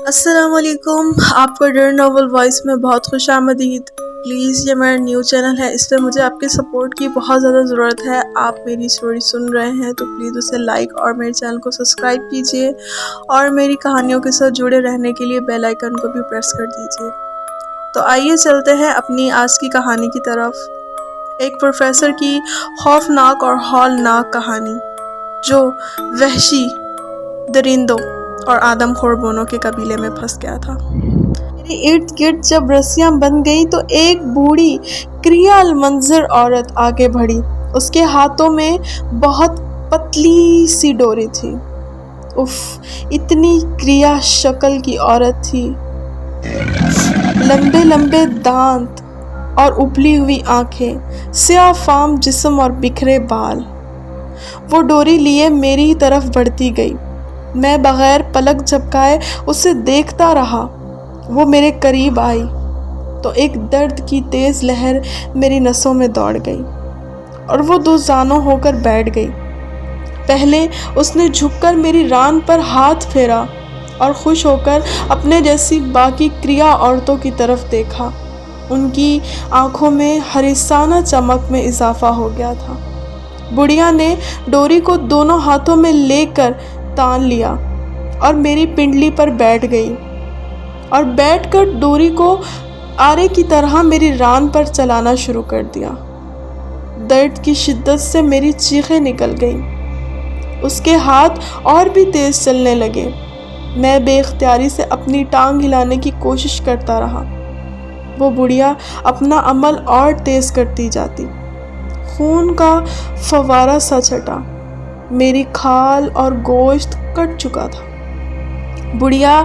السلام علیکم، آپ کو ڈر ناول وائس میں بہت خوش آمدید۔ پلیز یہ میرا نیو چینل ہے، اس پہ مجھے آپ کے سپورٹ کی بہت زیادہ ضرورت ہے۔ آپ میری اسٹوری سن رہے ہیں تو پلیز اسے لائک اور میرے چینل کو سبسکرائب کیجیے اور میری کہانیوں کے ساتھ جڑے رہنے کے لیے بیل آئیکن کو بھی پریس کر دیجیے۔ تو آئیے چلتے ہیں اپنی آج کی کہانی کی طرف۔ ایک پروفیسر کی خوفناک اور ہولناک کہانی جو وحشی درندوں اور آدم خور بونوں کے قبیلے میں پھنس گیا تھا۔ میرے ارد گرد جب رسیاں بن گئی تو ایک بوڑھی کریا المنظر عورت آگے بڑھی۔ اس کے ہاتھوں میں بہت پتلی سی ڈوری تھی۔ اف، اتنی کریا شکل کی عورت تھی، لمبے لمبے دانت اور ابلی ہوئی آنکھیں، سیاہ فام جسم اور بکھرے بال۔ وہ ڈوری لیے میری طرف بڑھتی گئی۔ میں بغیر پلک جھپکائے اسے دیکھتا رہا۔ وہ میرے قریب آئی تو ایک درد کی تیز لہر میری نسوں میں دوڑ گئی اور وہ دو زانوں ہو کر بیٹھ گئی۔ پہلے اس نے جھک کر میری ران پر ہاتھ پھیرا اور خوش ہو کر اپنے جیسی باقی کریا عورتوں کی طرف دیکھا۔ ان کی آنکھوں میں حریصانہ چمک میں اضافہ ہو گیا تھا۔ بڑھیا نے ڈوری کو دونوں ہاتھوں میں لے کر تان لیا اور میری پنڈلی پر بیٹھ گئی اور بیٹھ کر ڈوری کو آرے کی طرح میری ران پر چلانا شروع کر دیا۔ درد کی شدت سے میری چیخیں نکل گئیں۔ اس کے ہاتھ اور بھی تیز چلنے لگے۔ میں بے اختیاری سے اپنی ٹانگ ہلانے کی کوشش کرتا رہا۔ وہ بڑھیا اپنا عمل اور تیز کرتی جاتی۔ خون کا فوارہ سا چھٹا۔ میری کھال اور گوشت کٹ چکا تھا۔ بڑھیا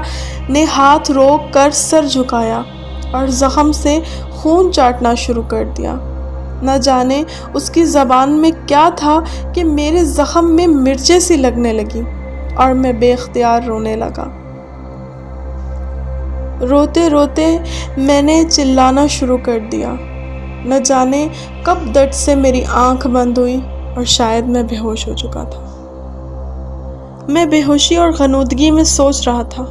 نے ہاتھ روک کر سر جھکایا اور زخم سے خون چاٹنا شروع کر دیا۔ نہ جانے اس کی زبان میں کیا تھا کہ میرے زخم میں مرچیں سی لگنے لگی اور میں بے اختیار رونے لگا۔ روتے روتے میں نے چلانا شروع کر دیا۔ نہ جانے کب درد سے میری آنکھ بند ہوئی اور شاید میں بے ہوش ہو چکا تھا۔ میں بے ہوشی اور غنودگی میں سوچ رہا تھا،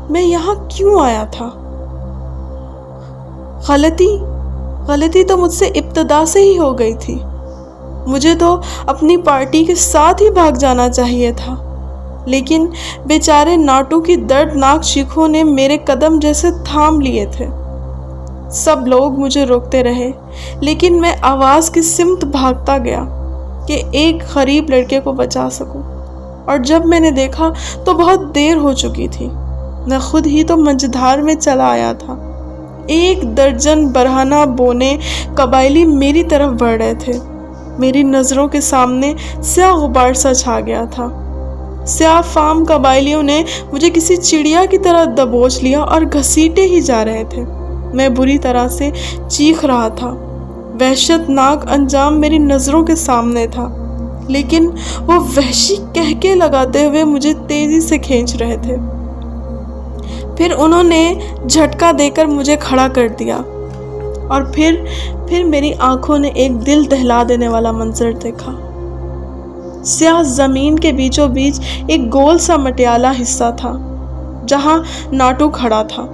میں یہاں کیوں آیا تھا؟ غلطی تو مجھ سے ابتدا سے ہی ہو گئی تھی۔ مجھے تو اپنی پارٹی کے ساتھ ہی بھاگ جانا چاہیے تھا، لیکن بیچارے ناٹو کی دردناک چیخوں نے میرے قدم جیسے تھام لیے تھے۔ سب لوگ مجھے روکتے رہے، لیکن میں آواز کی سمت بھاگتا گیا کہ ایک غریب لڑکے کو بچا سکوں، اور جب میں نے دیکھا تو بہت دیر ہو چکی تھی۔ میں خود ہی تو منجدھار میں چلا آیا تھا۔ ایک درجن برہنہ بونے قبائلی میری طرف بڑھ رہے تھے۔ میری نظروں کے سامنے سیاہ غبار سا چھا گیا تھا۔ سیاہ فام قبائلیوں نے مجھے کسی چڑیا کی طرح دبوچ لیا اور گھسیٹے ہی جا رہے تھے۔ میں بری طرح سے چیخ رہا تھا۔ وحشت ناک انجام میری نظروں کے سامنے تھا، لیکن وہ وحشی کہکے لگاتے ہوئے مجھے تیزی سے کھینچ رہے تھے۔ پھر انہوں نے جھٹکا دے کر مجھے کھڑا کر دیا اور پھر میری آنکھوں نے ایک دل دہلا دینے والا منظر دیکھا۔ سیاہ زمین کے بیچوں بیچ ایک گول سا مٹیالہ حصہ تھا جہاں ناٹو کھڑا تھا۔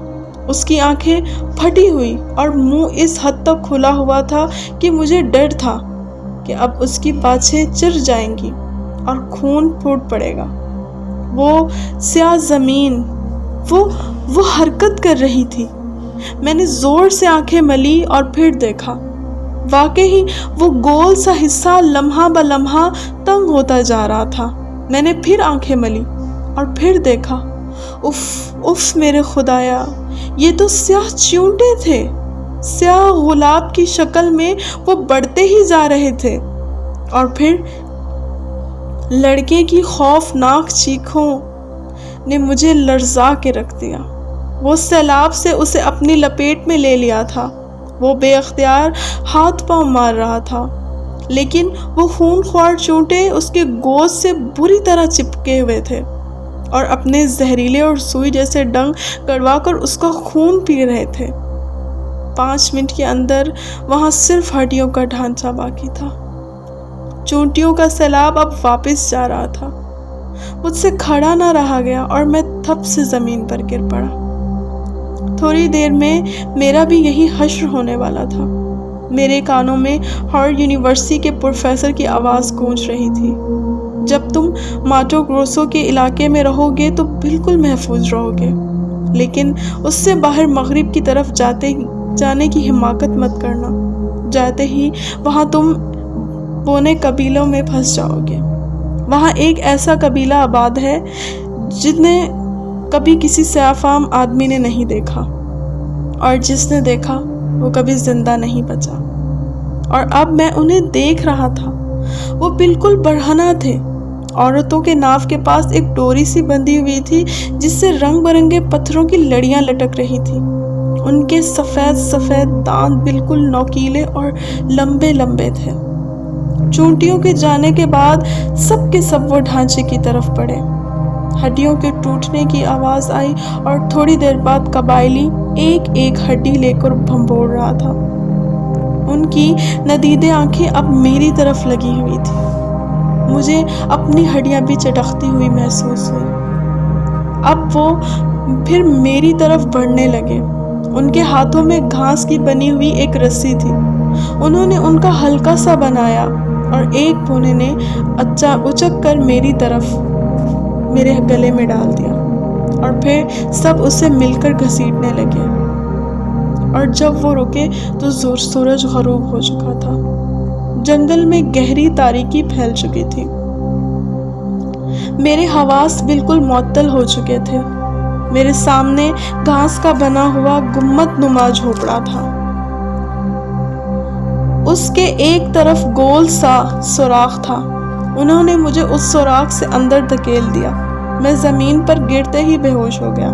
اس کی آنکھیں پھٹی ہوئی اور منہ اس حد تک کھلا ہوا تھا کہ مجھے ڈر تھا کہ اب اس کی باچھیں چر جائیں گی اور خون پھوٹ پڑے گا۔ وہ سیاہ زمین وہ حرکت کر رہی تھی۔ میں نے زور سے آنکھیں ملی اور پھر دیکھا۔ واقعی وہ گول سا حصہ لمحہ بہ لمحہ تنگ ہوتا جا رہا تھا۔ میں نے پھر آنکھیں ملی اور پھر دیکھا۔ اف میرے خدایا، یہ تو سیاہ چیونٹے تھے۔ سیاہ غلاب کی شکل میں وہ بڑھتے ہی جا رہے تھے اور پھر لڑکے کی خوفناک چیخوں نے مجھے لرزا کے رکھ دیا۔ وہ سیلاب سے اسے اپنی لپیٹ میں لے لیا تھا۔ وہ بے اختیار ہاتھ پاؤں مار رہا تھا، لیکن وہ خون خوار چونٹے اس کے گوشت سے بری طرح چپکے ہوئے تھے اور اپنے زہریلے اور سوئی جیسے ڈنگ کڑوا کر اس کا خون پی رہے تھے۔ 5 منٹ کے اندر وہاں صرف ہڈیوں کا ڈھانچہ باقی تھا۔ چونٹیوں کا سیلاب اب واپس جا رہا تھا۔ مجھ سے کھڑا نہ رہا گیا اور میں تھپ سے زمین پر گر پڑا۔ تھوڑی دیر میں میرا بھی یہی حشر ہونے والا تھا۔ میرے کانوں میں ہارورڈ یونیورسٹی کے پروفیسر کی آواز گونج رہی تھی، جب تم ماٹو گروسو کے علاقے میں رہو گے تو بالکل محفوظ رہو گے، لیکن اس سے باہر مغرب کی طرف جانے کی حماقت مت کرنا۔ جاتے ہی وہاں تم بونے قبیلوں میں پھنس جاؤ گے۔ وہاں ایک ایسا قبیلہ آباد ہے جنہیں کبھی کسی سیاہ فام آدمی نے نہیں دیکھا، اور جس نے دیکھا وہ کبھی زندہ نہیں بچا۔ اور اب میں انہیں دیکھ رہا تھا۔ وہ بالکل برہنہ تھے۔ عورتوں کے ناف کے پاس ایک ڈوری سی بندھی ہوئی تھی جس سے رنگ برنگے پتھروں کی لڑیاں لٹک رہی تھیں۔ ان کے سفید سفید دانت بالکل نوکیلے اور لمبے لمبے تھے۔ چونٹیوں کے جانے کے بعد سب کے سب وہ ڈھانچے کی طرف بڑھے۔ ہڈیوں کے ٹوٹنے کی آواز آئی اور تھوڑی دیر بعد قبائلی ایک ایک ہڈی لے کر بھنبوڑ رہا تھا۔ ان کی ندیدے آنکھیں اب میری طرف لگی ہوئی تھی۔ مجھے اپنی ہڈیاں بھی چٹکتی ہوئی محسوس ہوئی۔ اب وہ پھر میری طرف بڑھنے لگے۔ ان کے ہاتھوں میں گھاس کی بنی ہوئی ایک رسی تھی۔ انہوں نے ان کا ہلکا سا بنایا اور ایک بونے نے اچک کر میری طرف میرے گلے میں ڈال دیا، اور پھر سب اسے مل کر گھسیٹنے لگے۔ اور جب وہ رکے تو سورج غروب ہو چکا تھا۔ جنگل میں گہری تاریکی پھیل چکی تھی۔ میرے حواس بالکل معطل ہو چکے تھے۔ میرے سامنے گھاس کا بنا ہوا گنبد نما جھونپڑا تھا۔ اس کے ایک طرف گول سا سوراخ تھا۔ انہوں نے مجھے اس سوراخ سے اندر دھکیل دیا۔ میں زمین پر گرتے ہی بے ہوش ہو گیا۔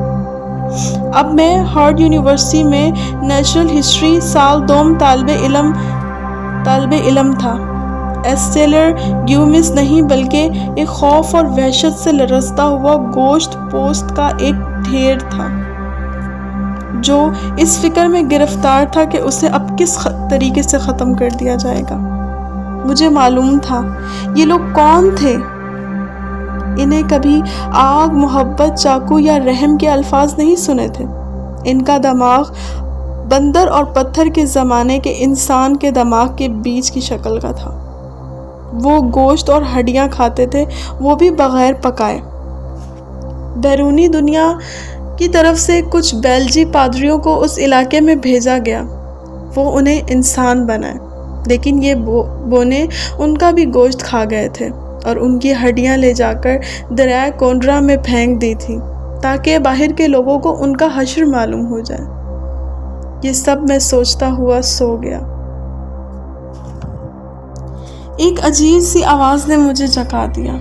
اب میں ہارورڈ یونیورسٹی میں نیچرل ہسٹری سال دوم طالب علم تھا۔ ایسٹیلر گیومس نہیں، بلکہ ایک خوف اور وحشت سے لرزتا ہوا گوشت پوست کا ایک ڈھیر تھا، جو اس فکر میں گرفتار تھا کہ اسے اب کس طریقے سے ختم کر دیا جائے گا۔ مجھے معلوم تھا یہ لوگ کون تھے۔ انہیں کبھی آگ، محبت، چاقو یا رحم کے الفاظ نہیں سنے تھے۔ ان کا دماغ بندر اور پتھر کے زمانے کے انسان کے دماغ کے بیچ کی شکل کا تھا۔ وہ گوشت اور ہڈیاں کھاتے تھے، وہ بھی بغیر پکائے۔ بیرونی دنیا کی طرف سے کچھ بیلجی پادریوں کو اس علاقے میں بھیجا گیا، وہ انہیں انسان بنائے، لیکن یہ بونے ان کا بھی گوشت کھا گئے تھے اور ان کی ہڈیاں لے جا کر دریائے کونڈرا میں پھینک دی تھی تاکہ باہر کے لوگوں کو ان کا حشر معلوم ہو جائے۔ یہ سب میں سوچتا ہوا سو گیا۔ ایک عجیب سی آواز نے مجھے جگا دیا،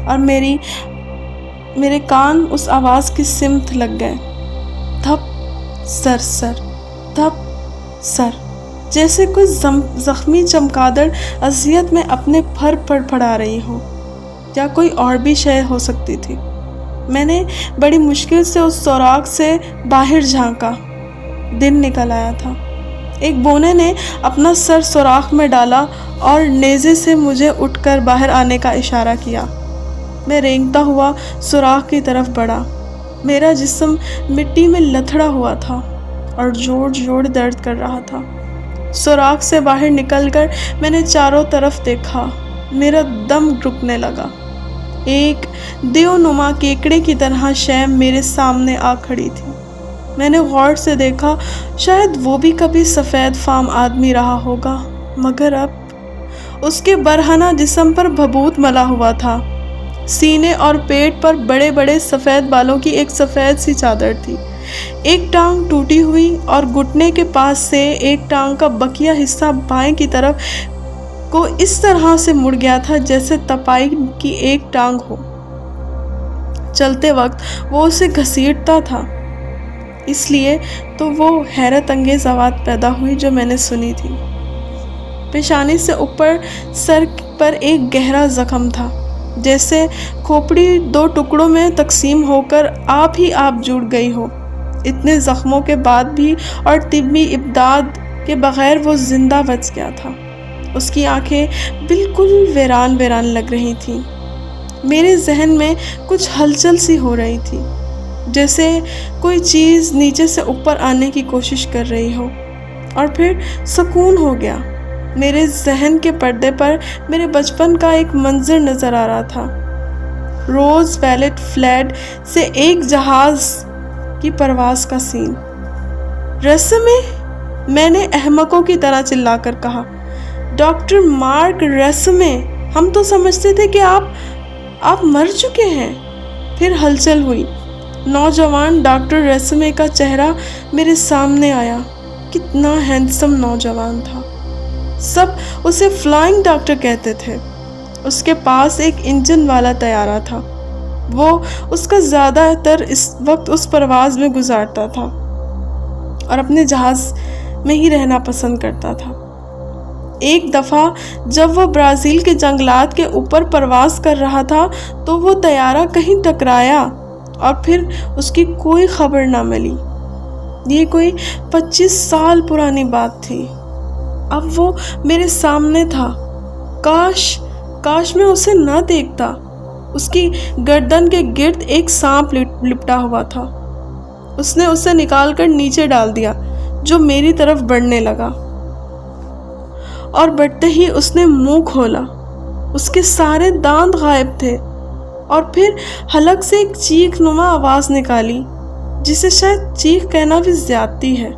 اور میرے کان اس آواز کی سمت لگ گئے۔ دھپ سر سر، دھپ سر، جیسے کوئی زخمی چمگادڑ اذیت میں اپنے پھر پھڑا رہی ہو، یا کوئی اور بھی شے ہو سکتی تھی۔ میں نے بڑی مشکل سے اس سوراخ سے باہر جھانکا۔ دن نکل آیا تھا۔ ایک بونے نے اپنا سر سوراخ میں ڈالا اور نیزے سے مجھے اٹھ کر باہر آنے کا اشارہ کیا۔ میں رینگتا ہوا سوراخ کی طرف بڑھا۔ میرا جسم مٹی میں لتھڑا ہوا تھا اور جوڑ جوڑ درد کر رہا تھا۔ سوراخ سے باہر نکل کر میں نے چاروں طرف دیکھا۔ میرا دم رکنے لگا۔ ایک دیو نما کیکڑے کی طرح شے میرے سامنے آ کھڑی تھی۔ میں نے غور سے دیکھا، شاید وہ بھی کبھی سفید فام آدمی رہا ہوگا، مگر اب اس کے برہنہ جسم پر بھبوت ملا ہوا تھا۔ سینے اور پیٹ پر بڑے بڑے سفید بالوں کی ایک سفید سی چادر تھی۔ ایک ٹانگ ٹوٹی ہوئی اور گھٹنے کے پاس سے ایک ٹانگ کا بقیہ حصہ بائیں کی طرف کو اس طرح سے مڑ گیا تھا جیسے تپائی کی ایک ٹانگ ہو۔ چلتے وقت وہ اسے گھسیٹتا تھا۔ اس لیے تو وہ حیرت انگیز آواز پیدا ہوئی جو میں نے سنی تھی۔ پیشانی سے اوپر سر پر ایک گہرا زخم تھا، جیسے کھوپڑی دو ٹکڑوں میں تقسیم ہو کر آپ ہی آپ جڑ گئی ہو۔ اتنے زخموں کے بعد بھی اور طبی امداد کے بغیر وہ زندہ بچ گیا تھا۔ اس کی آنکھیں بالکل ویران ویران لگ رہی تھیں۔ میرے ذہن میں کچھ ہلچل سی ہو رہی تھی، جیسے کوئی چیز نیچے سے اوپر آنے کی کوشش کر رہی ہو، اور پھر سکون ہو گیا۔ میرے ذہن کے پردے پر میرے بچپن کا ایک منظر نظر آ رہا تھا، روز ویلٹ فلیٹ سے ایک جہاز کی پرواز کا سین۔ ریسمے، میں نے احمقوں کی طرح چلا کر کہا، ڈاکٹر مارک ریسمے، ہم تو سمجھتے تھے کہ آپ مر چکے ہیں۔ پھر ہلچل ہوئی، نوجوان ڈاکٹر ریسمے کا چہرہ میرے سامنے آیا۔ کتنا ہینڈسم نوجوان تھا، سب اسے فلائنگ ڈاکٹر کہتے تھے۔ اس کے پاس ایک انجن والا طیارہ تھا، وہ اس کا زیادہ تر اس وقت اس پرواز میں گزارتا تھا اور اپنے جہاز میں ہی رہنا پسند کرتا تھا۔ ایک دفعہ جب وہ برازیل کے جنگلات کے اوپر پرواز کر رہا تھا تو وہ طیارہ کہیں ٹکرایا اور پھر اس کی کوئی خبر نہ ملی۔ یہ کوئی 25 سال پرانی بات تھی۔ اب وہ میرے سامنے تھا۔ کاش میں اسے نہ دیکھتا۔ اس کی گردن کے گرد ایک سانپ لپٹا ہوا تھا۔ اس نے اسے نکال کر نیچے ڈال دیا، جو میری طرف بڑھنے لگا، اور بڑھتے ہی اس نے منہ کھولا۔ اس کے سارے دانت غائب تھے، اور پھر حلق سے ایک چیخ نما آواز نکالی، جسے شاید چیخ کہنا بھی زیادتی ہے۔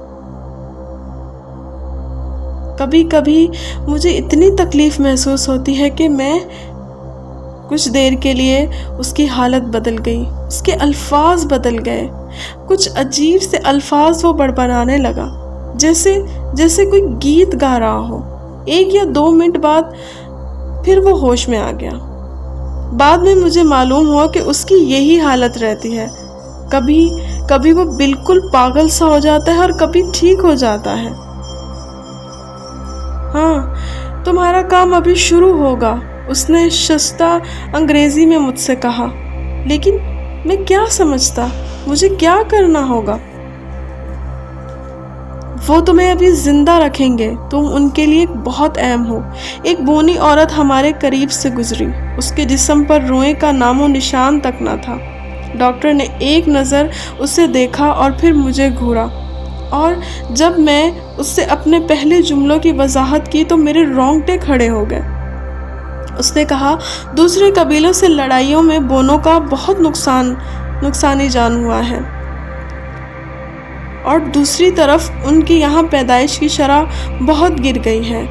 کبھی کبھی مجھے اتنی تکلیف محسوس ہوتی ہے کہ میں کچھ دیر کے لیے اس کی حالت بدل گئی، اس کے الفاظ بدل گئے، کچھ عجیب سے الفاظ وہ بڑبڑانے لگا، جیسے کوئی گیت گا رہا ہو۔ 1 یا 2 منٹ بعد پھر وہ ہوش میں آ گیا۔ بعد میں مجھے معلوم ہوا کہ اس کی یہی حالت رہتی ہے، کبھی وہ بالکل پاگل سا ہو جاتا ہے اور کبھی ٹھیک ہو جاتا ہے۔ ہاں، تمہارا کام ابھی شروع ہوگا، اس نے شستہ انگریزی میں مجھ سے کہا، لیکن میں کیا سمجھتا، مجھے کیا کرنا ہوگا؟ وہ تمہیں ابھی زندہ رکھیں گے، تم ان کے لیے بہت اہم ہو۔ ایک بونی عورت ہمارے قریب سے گزری، اس کے جسم پر روئیں کا نام و نشان تک نہ تھا۔ ڈاکٹر نے ایک نظر اسے دیکھا اور پھر مجھے گھورا، اور جب میں اس سے اپنے پہلے جملوں کی وضاحت کی تو میرے رونگٹے کھڑے ہو گئے۔ اس نے کہا، دوسرے قبیلوں سے لڑائیوں میں بونوں کا بہت نقصانی جان ہوا ہے، اور دوسری طرف ان کی یہاں پیدائش کی شرح بہت گر گئی ہے۔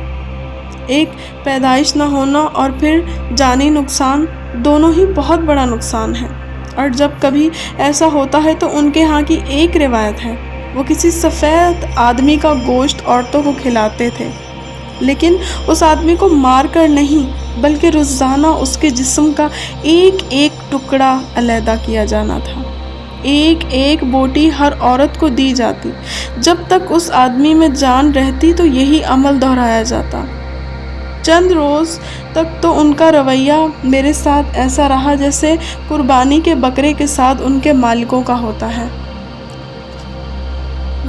ایک پیدائش نہ ہونا اور پھر جانی نقصان، دونوں ہی بہت بڑا نقصان ہے، اور جب کبھی ایسا ہوتا ہے تو ان کے ہاں کی ایک روایت ہے، وہ کسی سفید آدمی کا گوشت عورتوں کو کھلاتے تھے، لیکن اس آدمی کو مار کر نہیں، بلکہ روزانہ اس کے جسم کا ایک ایک ٹکڑا علیحدہ کیا جانا تھا۔ ایک ایک بوٹی ہر عورت کو دی جاتی، جب تک اس آدمی میں جان رہتی تو یہی عمل دہرایا جاتا۔ چند روز تک تو ان کا رویہ میرے ساتھ ایسا رہا جیسے قربانی کے بکرے کے ساتھ ان کے مالکوں کا ہوتا ہے۔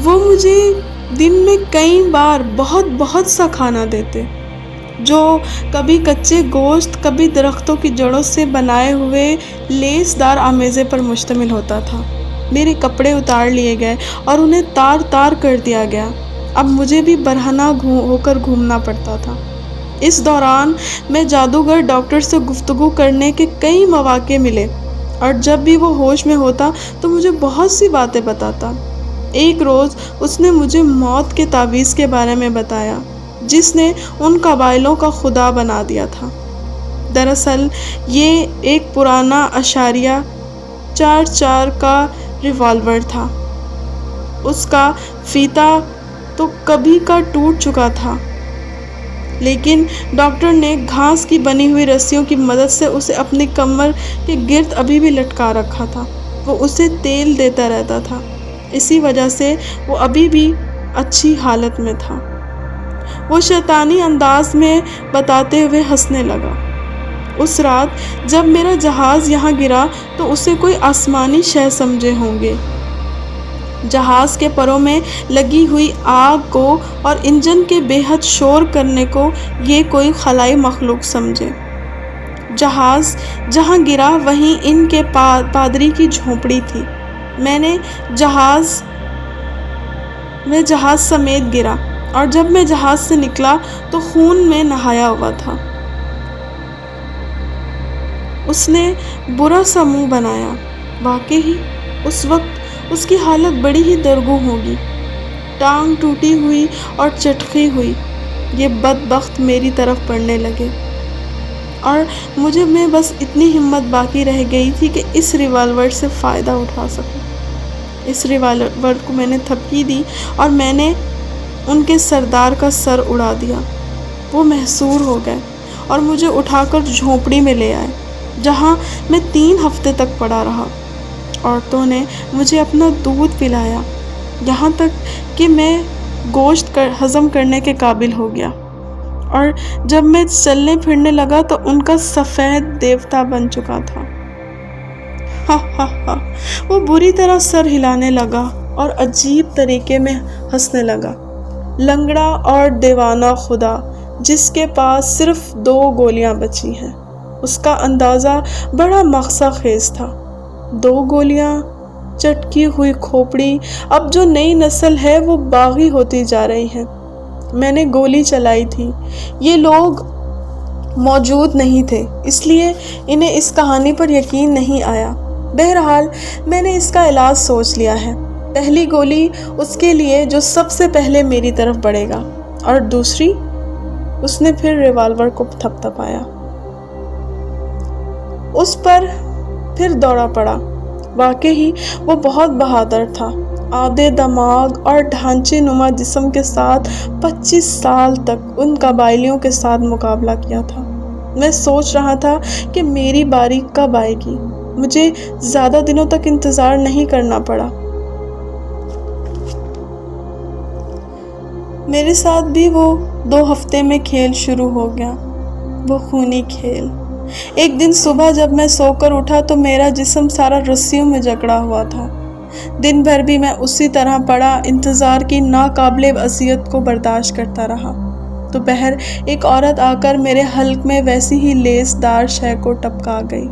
وہ مجھے دن میں کئی بار بہت سا کھانا دیتے، جو کبھی کچے گوشت، کبھی درختوں کی جڑوں سے بنائے ہوئے لیس دار آمیزے پر مشتمل ہوتا تھا۔ میرے کپڑے اتار لیے گئے اور انہیں تار تار کر دیا گیا۔ اب مجھے بھی برہنہ ہو کر گھومنا پڑتا تھا۔ اس دوران میں جادوگر ڈاکٹر سے گفتگو کرنے کے کئی مواقع ملے، اور جب بھی وہ ہوش میں ہوتا تو مجھے بہت سی باتیں بتاتا۔ ایک روز اس نے مجھے موت کے تعویذ کے بارے میں بتایا، جس نے ان قبائلوں کا خدا بنا دیا تھا۔ دراصل یہ ایک پرانا اشاریہ 4 کا ریوالور تھا۔ اس کا فیتا تو کبھی کا ٹوٹ چکا تھا، لیکن ڈاکٹر نے گھاس کی بنی ہوئی رسیوں کی مدد سے اسے اپنی کمر کے گرد ابھی بھی لٹکا رکھا تھا۔ وہ اسے تیل دیتا رہتا تھا، اسی وجہ سے وہ ابھی بھی اچھی حالت میں تھا۔ وہ شیطانی انداز میں بتاتے ہوئے ہنسنے لگا۔ اس رات جب میرا جہاز یہاں گرا تو اسے کوئی آسمانی شے سمجھے ہوں گے۔ جہاز کے پروں میں لگی ہوئی آگ کو اور انجن کے بے حد شور کرنے کو یہ کوئی خلائی مخلوق سمجھے۔ جہاز جہاں گرا وہیں ان کے پادری کی جھونپڑی تھی۔ میں جہاز سمیت گرا، اور جب میں جہاز سے نکلا تو خون میں نہایا ہوا تھا۔ اس نے برا سا منہ بنایا۔ واقعی اس وقت اس کی حالت بڑی ہی درگوں ہوگی، ٹانگ ٹوٹی ہوئی اور چٹکی ہوئی۔ یہ بدبخت میری طرف پڑھنے لگے، اور میں بس اتنی ہمت باقی رہ گئی تھی کہ اس ریوالور سے فائدہ اٹھا سکوں۔ اس ریوالور کو میں نے تھپکی دی اور میں نے ان کے سردار کا سر اڑا دیا۔ وہ محصور ہو گئے اور مجھے اٹھا کر جھونپڑی میں لے آئے، جہاں میں 3 ہفتے تک پڑا رہا۔ عورتوں نے مجھے اپنا دودھ پلایا، یہاں تک کہ میں گوشت ہضم کرنے کے قابل ہو گیا، اور جب میں چلنے پھرنے لگا تو ان کا سفید دیوتا بن چکا تھا۔ وہ بری طرح سر ہلانے لگا اور عجیب طریقے میں ہنسنے لگا۔ لنگڑا اور دیوانہ خدا جس کے پاس صرف 2 گولیاں بچی ہیں، اس کا اندازہ بڑا مغص خیز تھا۔ 2 گولیاں، چٹکی ہوئی کھوپڑی۔ اب جو نئی نسل ہے وہ باغی ہوتی جا رہی ہے۔ میں نے گولی چلائی تھی، یہ لوگ موجود نہیں تھے، اس لیے انہیں اس کہانی پر یقین نہیں آیا۔ بہرحال میں نے اس کا علاج سوچ لیا ہے۔ پہلی گولی اس کے لیے جو سب سے پہلے میری طرف بڑھے گا، اور دوسری۔ اس نے پھر ریوالور کو تھپتھپایا، اس پر پھر دوڑا پڑا۔ واقعی وہ بہت بہادر تھا۔ آدھے دماغ اور ڈھانچے نما جسم کے ساتھ 25 سال تک ان قبائلیوں کے ساتھ مقابلہ کیا تھا۔ میں سوچ رہا تھا کہ میری باری کب آئے گی۔ مجھے زیادہ دنوں تک انتظار نہیں کرنا پڑا۔ میرے ساتھ بھی وہ 2 ہفتے میں کھیل شروع ہو گیا، وہ خونی کھیل۔ ایک دن صبح جب میں سو کر اٹھا تو میرا جسم سارا رسیوں میں جکڑا ہوا تھا۔ دن بھر بھی میں اسی طرح پڑا انتظار کی ناقابل اذیت کو برداشت کرتا رہا۔ دوپہر ایک عورت آ کر میرے حلق میں ویسی ہی لیس دار شے کو ٹپکا گئی۔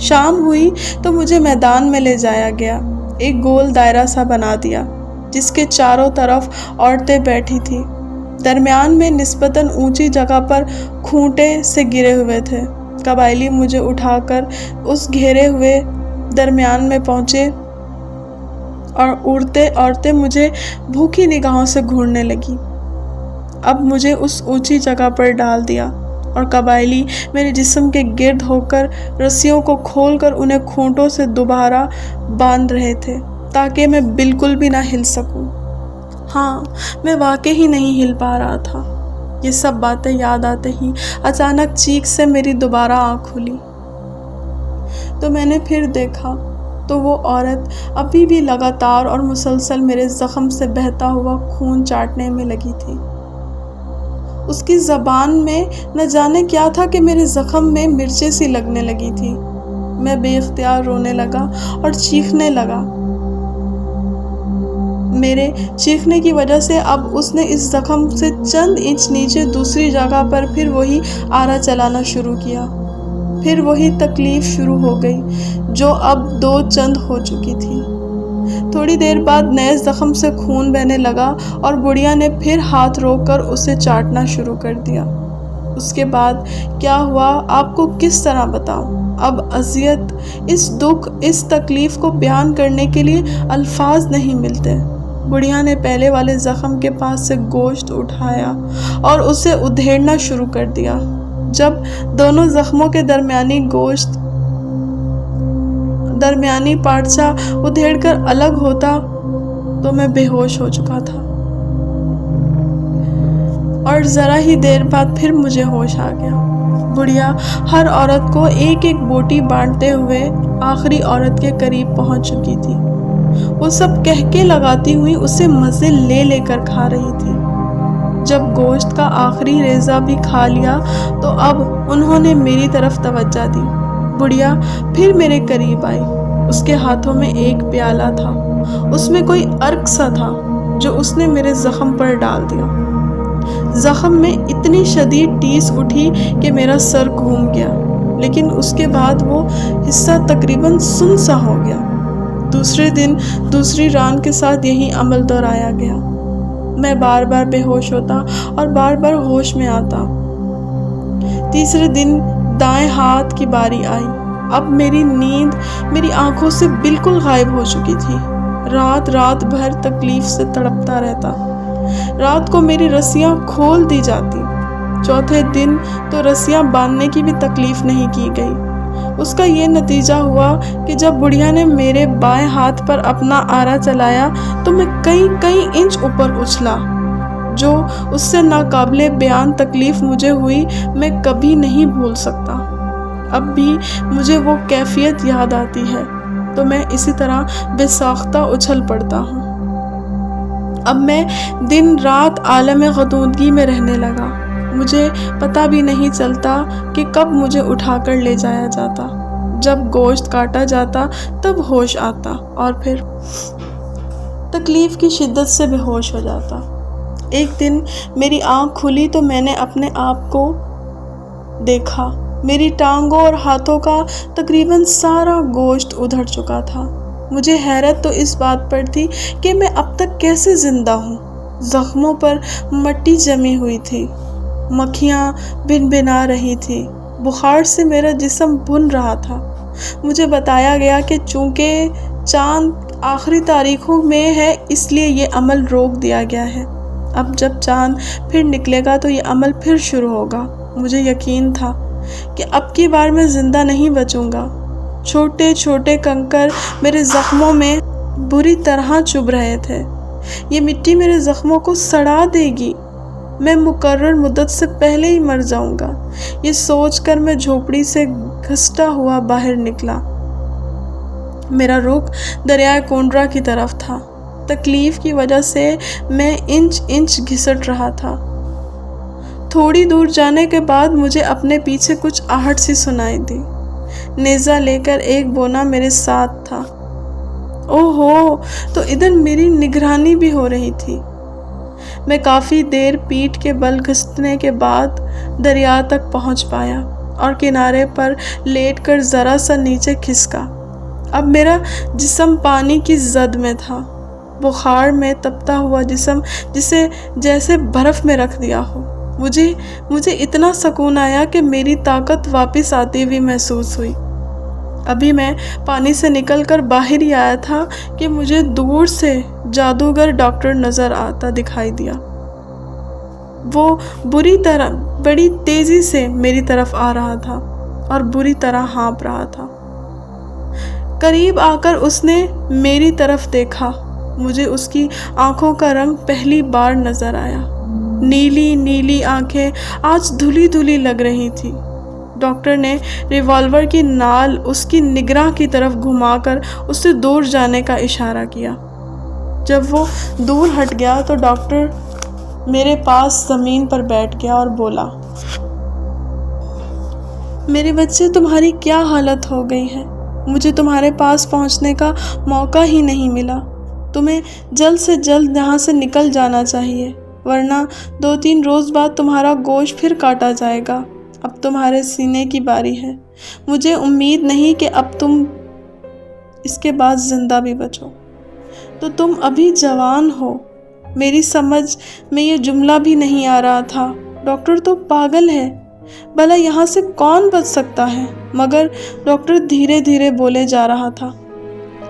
شام ہوئی تو مجھے میدان میں لے جایا گیا۔ ایک گول دائرہ سا بنا دیا جس کے چاروں طرف عورتیں بیٹھی تھیں۔ درمیان میں نسبتاً اونچی جگہ پر کھوٹے سے گرے ہوئے تھے۔ قبائلی مجھے اٹھا کر اس گھیرے ہوئے درمیان میں پہنچے، اور عورتیں مجھے بھوکی نگاہوں سے گھورنے لگی۔ اب مجھے اس اونچی جگہ پر ڈال دیا، اور قبائلی میرے جسم کے گرد ہو کر رسیوں کو کھول کر انہیں کھونٹوں سے دوبارہ باندھ رہے تھے تاکہ میں بالکل بھی نہ ہل سکوں۔ ہاں، میں واقعی نہیں ہل پا رہا تھا۔ یہ سب باتیں یاد آتے ہی اچانک چیخ سے میری دوبارہ آنکھ کھلی، تو میں نے پھر دیکھا تو وہ عورت ابھی بھی لگاتار اور مسلسل میرے زخم سے بہتا ہوا خون چاٹنے میں لگی تھی۔ اس کی زبان میں نہ جانے کیا تھا کہ میرے زخم میں مرچیں سی لگنے لگی تھی۔ میں بے اختیار رونے لگا اور چیخنے لگا۔ میرے چیخنے کی وجہ سے اب اس نے اس زخم سے چند انچ نیچے دوسری جگہ پر پھر وہی آرا چلانا شروع کیا۔ پھر وہی تکلیف شروع ہو گئی جو اب 2 چند ہو چکی تھی۔ تھوڑی دیر بعد نئے زخم سے خون بہنے لگا اور بڑھیا نے پھر ہاتھ روک کر اسے چاٹنا شروع کر دیا۔ اس کے بعد کیا ہوا آپ کو کس طرح بتاؤں؟ اب اذیت، اس دکھ، اس تکلیف کو بیان کرنے کے لیے الفاظ نہیں ملتے۔ بڑھیا نے پہلے والے زخم کے پاس سے گوشت اٹھایا اور اسے ادھیڑنا شروع کر دیا۔ جب دونوں زخموں کے درمیانی پارچہ ادھیڑ کر الگ ہوتا تو میں بے ہوش ہو چکا تھا، اور ذرا ہی دیر بعد پھر مجھے ہوش آ گیا۔ بڑھیا ہر عورت کو ایک ایک بوٹی بانٹتے ہوئے آخری عورت کے قریب پہنچ چکی تھی۔ وہ سب کہکے لگاتی ہوئی اسے مزے لے لے کر کھا رہی تھی۔ جب گوشت کا آخری ریزہ بھی کھا لیا تو اب انہوں نے میری طرف توجہ دی۔ بڑھیا پھر میرے قریب آئی۔ اس کے ہاتھوں میں ایک پیالہ تھا، اس میں کوئی عرق سا تھا جو اس نے میرے زخم پر ڈال دیا۔ زخم میں اتنی شدید ٹیس اٹھی کہ میرا سر گھوم گیا۔ لیکن اس کے بعد وہ حصہ تقریباً سن سا ہو گیا۔ دوسرے دن دوسری ران کے ساتھ یہی عمل دہرایا گیا۔ میں بار بار بے ہوش ہوتا اور بار بار ہوش میں آتا۔ تیسرے دن دائیں ہاتھ کی باری آئی۔ اب میری نیند میری آنکھوں سے بالکل غائب ہو چکی تھی۔ رات بھر تکلیف سے تڑپتا رہتا۔ رات کو میری رسیاں کھول دی جاتی۔ چوتھے دن تو رسیاں باندھنے کی بھی تکلیف نہیں کی گئی۔ اس کا یہ نتیجہ ہوا کہ جب بڑھیا نے میرے بائیں ہاتھ پر اپنا آرا چلایا تو میں کئی انچ اوپر اچھلا۔ جو اس سے ناقابل بیان تکلیف مجھے ہوئی میں کبھی نہیں بھول سکتا۔ اب بھی مجھے وہ کیفیت یاد آتی ہے تو میں اسی طرح بے ساختہ اچھل پڑتا ہوں۔ اب میں دن رات عالم غنودگی میں رہنے لگا۔ مجھے پتہ بھی نہیں چلتا کہ کب مجھے اٹھا کر لے جایا جاتا۔ جب گوشت کاٹا جاتا تب ہوش آتا اور پھر تکلیف کی شدت سے بے ہوش ہو جاتا۔ ایک دن میری آنکھ کھلی تو میں نے اپنے آپ کو دیکھا۔ میری ٹانگوں اور ہاتھوں کا تقریباً سارا گوشت ادھڑ چکا تھا۔ مجھے حیرت تو اس بات پر تھی کہ میں اب تک کیسے زندہ ہوں۔ زخموں پر مٹی جمی ہوئی تھی، مکھیاں بھنبھنا رہی تھی، بخار سے میرا جسم بھن رہا تھا۔ مجھے بتایا گیا کہ چونکہ چاند آخری تاریخوں میں ہے اس لیے یہ عمل روک دیا گیا ہے۔ اب جب چاند پھر نکلے گا تو یہ عمل پھر شروع ہوگا۔ مجھے یقین تھا کہ اب کی بار میں زندہ نہیں بچوں گا۔ چھوٹے چھوٹے کنکر میرے زخموں میں بری طرح چبھ رہے تھے۔ یہ مٹی میرے زخموں کو سڑا دے گی۔ میں مقرر مدت سے پہلے ہی مر جاؤں گا۔ یہ سوچ کر میں جھوپڑی سے گھستا ہوا باہر نکلا۔ میرا رخ دریائے کونڈرا کی طرف تھا۔ تکلیف کی وجہ سے میں انچ گھسٹ رہا تھا۔ تھوڑی دور جانے کے بعد مجھے اپنے پیچھے کچھ آہٹ سی سنائی دی۔ نیزہ لے کر ایک بونا میرے ساتھ تھا۔ اوہو، تو ادھر میری نگرانی بھی ہو رہی تھی۔ میں کافی دیر پیٹھ کے بل گھسنے کے بعد دریا تک پہنچ پایا اور کنارے پر لیٹ کر ذرا سا نیچے کھسکا۔ اب میرا جسم پانی کی زد میں تھا، بخار میں تپتا ہوا جسم جسے جیسے برف میں رکھ دیا ہو۔ مجھے اتنا سکون آیا کہ میری طاقت واپس آتی ہوئی محسوس ہوئی۔ ابھی میں پانی سے نکل کر باہر ہی آیا تھا کہ مجھے دور سے جادوگر ڈاکٹر نظر آتا دکھائی دیا۔ وہ بڑی تیزی سے میری طرف آ رہا تھا اور بری طرح ہانپ رہا تھا۔ قریب آ کر اس نے میری طرف دیکھا۔ مجھے اس کی آنکھوں کا رنگ پہلی بار نظر آیا۔ نیلی آنکھیں آج دھلی لگ رہی تھی۔ ڈاکٹر نے ریوالور کی نال اس کی نگراں کی طرف گھما کر اس سے دور جانے کا اشارہ کیا۔ جب وہ دور ہٹ گیا تو ڈاکٹر میرے پاس زمین پر بیٹھ گیا اور بولا، میرے بچے، تمہاری کیا حالت ہو گئی ہے؟ مجھے تمہارے پاس پہنچنے کا موقع ہی نہیں ملا۔ تمہیں جلد سے جلد یہاں سے نکل جانا چاہیے، ورنہ 2-3 روز بعد تمہارا گوشت پھر کاٹا جائے گا۔ اب تمہارے سینے کی باری ہے۔ مجھے امید نہیں کہ اب تم اس کے بعد زندہ بھی بچو۔ تو تم ابھی جوان ہو۔ میری سمجھ میں یہ جملہ بھی نہیں آ رہا تھا۔ ڈاکٹر تو پاگل ہے، بھلا یہاں سے کون بچ سکتا ہے؟ مگر ڈاکٹر دھیرے دھیرے بولے جا رہا تھا،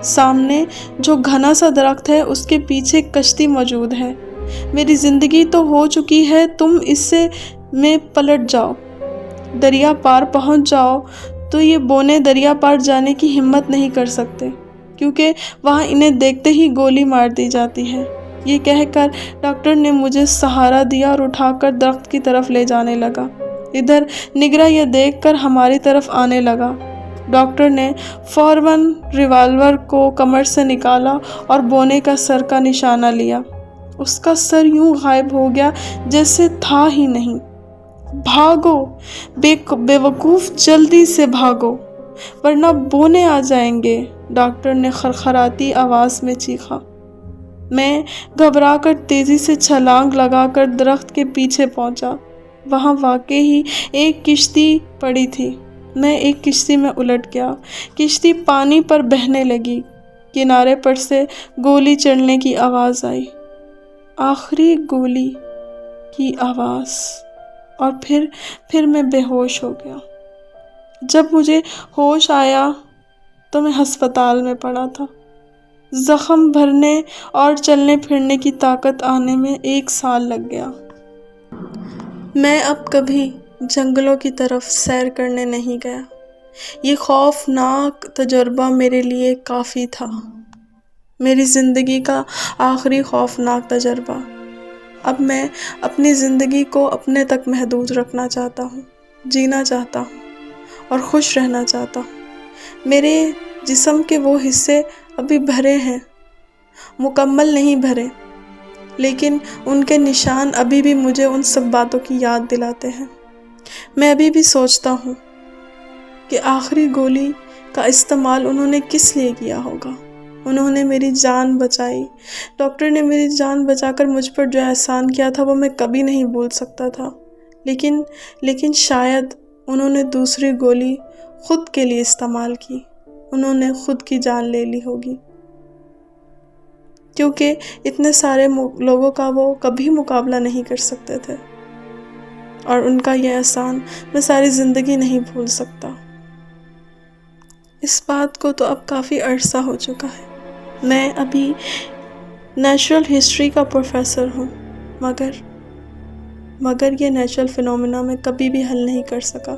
سامنے جو گھنا سا درخت ہے اس کے پیچھے کشتی موجود ہے۔ میری زندگی تو ہو چکی ہے، تم اس سے میں پلٹ جاؤ، دریا پار پہنچ جاؤ تو یہ بونے دریا پار جانے کی ہمت نہیں کر سکتے، کیونکہ وہاں انہیں دیکھتے ہی گولی مار دی جاتی ہے۔ یہ کہہ کر ڈاکٹر نے مجھے سہارا دیا اور اٹھا کر درخت کی طرف لے جانے لگا۔ ادھر نگراں یہ دیکھ کر ہماری طرف آنے لگا۔ ڈاکٹر نے فوراً ریوالور کو کمر سے نکالا اور بونے کا سر کا نشانہ لیا۔ اس کا سر یوں غائب ہو گیا جیسے تھا ہی نہیں۔ بھاگو بے وقوف، جلدی سے بھاگو ورنہ بونے آ جائیں گے، ڈاکٹر نے خرخراتی آواز میں چیخا۔ میں گھبرا کر تیزی سے چھلانگ لگا کر درخت کے پیچھے پہنچا۔ وہاں واقعی ایک کشتی پڑی تھی، میں ایک کشتی میں الٹ گیا، کشتی پانی پر بہنے لگی، کنارے پر سے گولی چلنے کی آواز آئی، آخری گولی کی آواز، اور پھر میں بے ہوش ہو گیا۔ جب مجھے ہوش آیا تو میں ہسپتال میں پڑا تھا۔ زخم بھرنے اور چلنے پھرنے کی طاقت آنے میں 1 سال لگ گیا۔ میں اب کبھی جنگلوں کی طرف سیر کرنے نہیں گیا۔ یہ خوفناک تجربہ میرے لیے کافی تھا، میری زندگی کا آخری خوفناک تجربہ۔ اب میں اپنی زندگی کو اپنے تک محدود رکھنا چاہتا ہوں، جینا چاہتا ہوں اور خوش رہنا چاہتا ہوں۔ میرے جسم کے وہ حصے ابھی بھرے ہیں، مکمل نہیں بھرے، لیکن ان کے نشان ابھی بھی مجھے ان سب باتوں کی یاد دلاتے ہیں۔ میں ابھی بھی سوچتا ہوں کہ آخری گولی کا استعمال انہوں نے کس لیے کیا ہوگا۔ انہوں نے میری جان بچائی، ڈاکٹر نے میری جان بچا کر مجھ پر جو احسان کیا تھا وہ میں کبھی نہیں بھول سکتا تھا، لیکن شاید انہوں نے دوسری گولی خود کے لیے استعمال کی، انہوں نے خود کی جان لے لی ہوگی، کیونکہ اتنے سارے لوگوں کا وہ کبھی مقابلہ نہیں کر سکتے تھے، اور ان کا یہ احسان میں ساری زندگی نہیں بھول سکتا۔ اس بات کو تو اب کافی عرصہ ہو چکا ہے۔ میں ابھی نیچرل ہسٹری کا پروفیسر ہوں، مگر یہ نیچرل فینومینا میں کبھی بھی حل نہیں کر سکا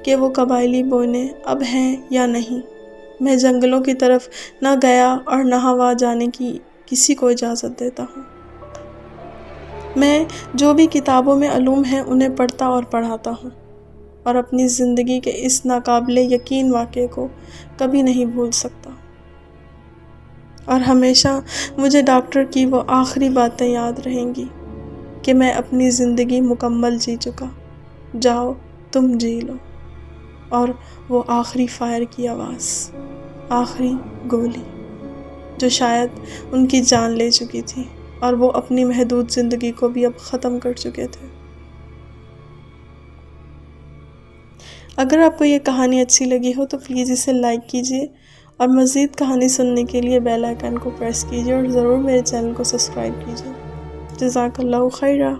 کہ وہ قبائلی بونے اب ہیں یا نہیں۔ میں جنگلوں کی طرف نہ گیا اور نہ وہاں جانے کی کسی کو اجازت دیتا ہوں۔ میں جو بھی کتابوں میں علوم ہیں انہیں پڑھتا اور پڑھاتا ہوں، اور اپنی زندگی کے اس ناقابل یقین واقعے کو کبھی نہیں بھول سکتا، اور ہمیشہ مجھے ڈاکٹر کی وہ آخری باتیں یاد رہیں گی کہ میں اپنی زندگی مکمل جی چکا، جاؤ تم جی لو، اور وہ آخری فائر کی آواز، آخری گولی جو شاید ان کی جان لے چکی تھی، اور وہ اپنی محدود زندگی کو بھی اب ختم کر چکے تھے۔ اگر آپ کو یہ کہانی اچھی لگی ہو تو پلیز اسے لائک کیجیے، اور مزید کہانی سننے کے لیے بیل آئیکن کو پریس کیجیے، اور ضرور میرے چینل کو سبسکرائب کیجیے۔ جزاک اللہ خیرہ۔